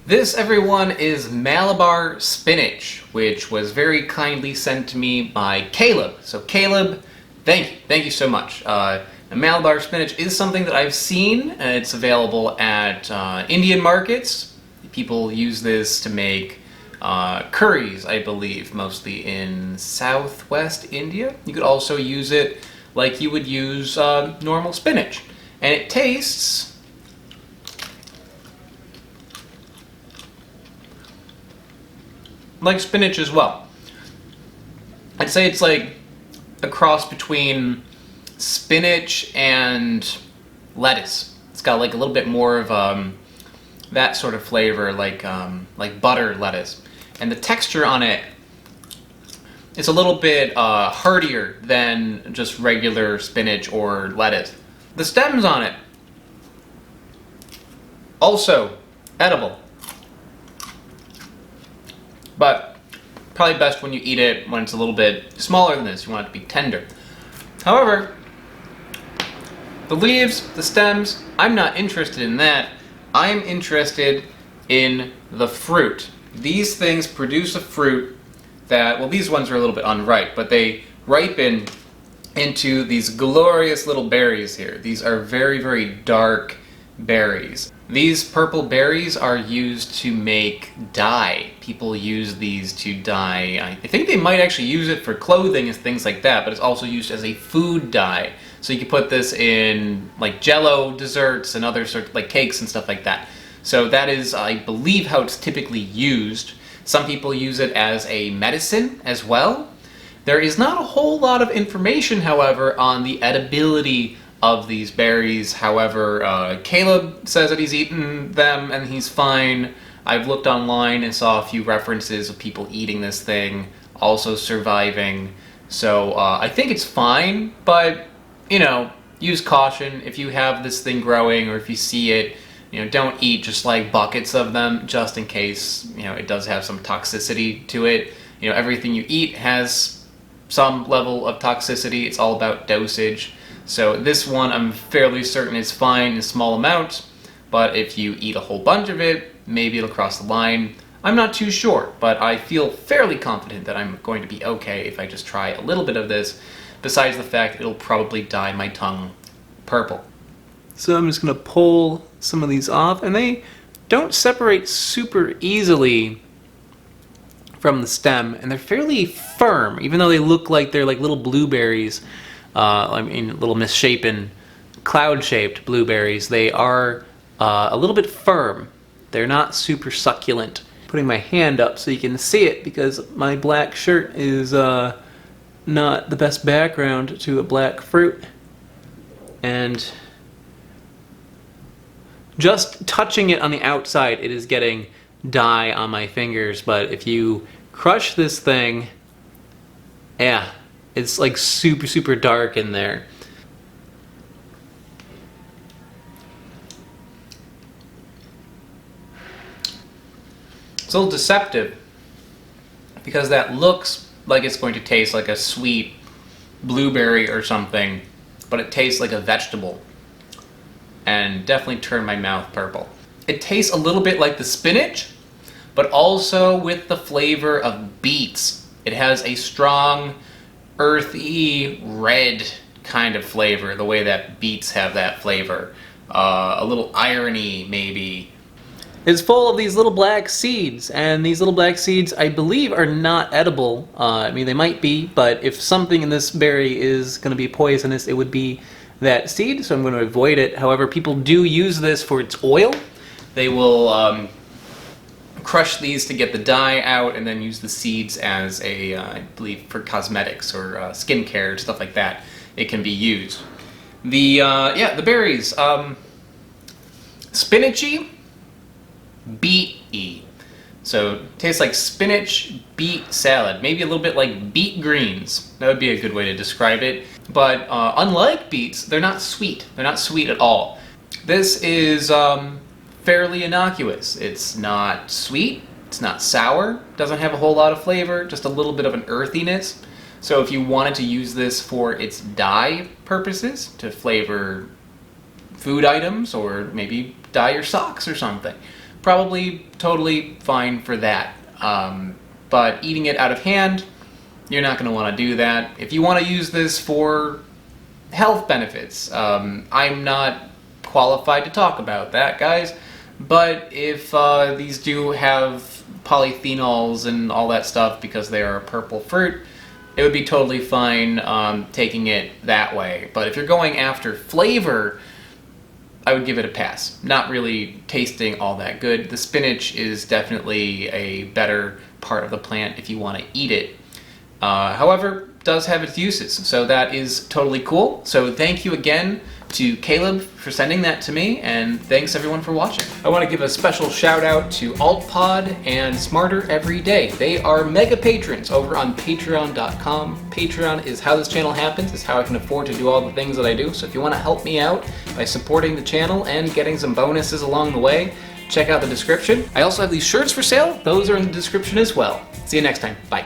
This, everyone, is Malabar Spinach, which was very kindly sent to me by Caleb. So Caleb, thank you. Thank you so much. Malabar Spinach is something that I've seen, and it's available at Indian markets. People use this to make curries, I believe, mostly in southwest India. You could also use it like you would use normal spinach. And it tastes like spinach as well. I'd say it's like a cross between spinach and lettuce. It's got like a little bit more of that sort of flavor, like butter lettuce. And the texture on it, it's a little bit heartier than just regular spinach or lettuce. The stems on it, also edible. But probably best when you eat it when it's a little bit smaller than this. You want it to be tender. However, the leaves, the stems, I'm not interested in that. I'm interested in the fruit. These things produce a fruit that, well, these ones are a little bit unripe, but they ripen into these glorious little berries here. These are very, very dark berries. These purple berries are used to make dye. People use these to dye. I think they might actually use it for clothing and things like that, but it's also used as a food dye. So you can put this in like Jello desserts and other sorts like cakes and stuff like that. So that is, I believe, how it's typically used. Some people use it as a medicine as well. There is not a whole lot of information, however, on the edibility of these berries. However, Caleb says that he's eaten them and he's fine. I've looked online and saw a few references of people eating this thing, also surviving. So I think it's fine, but, you know, use caution. If you have this thing growing or if you see it, you know, don't eat just like buckets of them, just in case, you know, it does have some toxicity to it. You know, everything you eat has some level of toxicity. It's all about dosage. So this one, I'm fairly certain is fine in small amounts, but if you eat a whole bunch of it, maybe it'll cross the line. I'm not too sure, but I feel fairly confident that I'm going to be okay if I just try a little bit of this, besides the fact it'll probably dye my tongue purple. So I'm just going to pull some of these off, and they don't separate super easily from the stem, and they're fairly firm, even though they look like they're like little blueberries. I mean, little misshapen, cloud-shaped blueberries. They are a little bit firm. They're not super succulent. Putting my hand up so you can see it because my black shirt is not the best background to a black fruit. And just touching it on the outside, it is getting dye on my fingers. But if you crush this thing, yeah. It's like super, super dark in there. It's a little deceptive because that looks like it's going to taste like a sweet blueberry or something, but it tastes like a vegetable and definitely turned my mouth purple. It tastes a little bit like the spinach, but also with the flavor of beets. It has a strong earthy red kind of flavor, the way that beets have that flavor. A little irony, maybe. It's full of these little black seeds, and these little black seeds, I believe, are not edible. I mean, they might be, but if something in this berry is going to be poisonous, it would be that seed, so I'm going to avoid it. However, people do use this for its oil. They will crush these to get the dye out and then use the seeds as a, I believe, for cosmetics or skincare, stuff like that. It can be used. The berries, spinachy, beet-y. So tastes like spinach beet salad, maybe a little bit like beet greens. That would be a good way to describe it. But unlike beets, they're not sweet. They're not sweet at all. This is fairly innocuous. It's not sweet, it's not sour, doesn't have a whole lot of flavor, just a little bit of an earthiness. So if you wanted to use this for its dye purposes, to flavor food items or maybe dye your socks or something, probably totally fine for that. But eating it out of hand, you're not going to want to do that. If you want to use this for health benefits, I'm not qualified to talk about that, guys, but if these do have polyphenols and all that stuff because they are a purple fruit, it would be totally fine taking it that way. But if you're going after flavor, I would give it a pass. Not really tasting all that good. The spinach is definitely a better part of the plant if you want to eat it. However, does have its uses, so that is totally cool. So thank you again to Caleb for sending that to me, and thanks everyone for watching. I want to give a special shout out to AltPod and Smarter Every Day. They are mega patrons over on patreon.com. Patreon is how this channel happens. It's how I can afford to do all the things that I do. So if you want to help me out by supporting the channel and getting some bonuses along the way, check out the description. I also have these shirts for sale. Those are in the description as well. See you next time. Bye.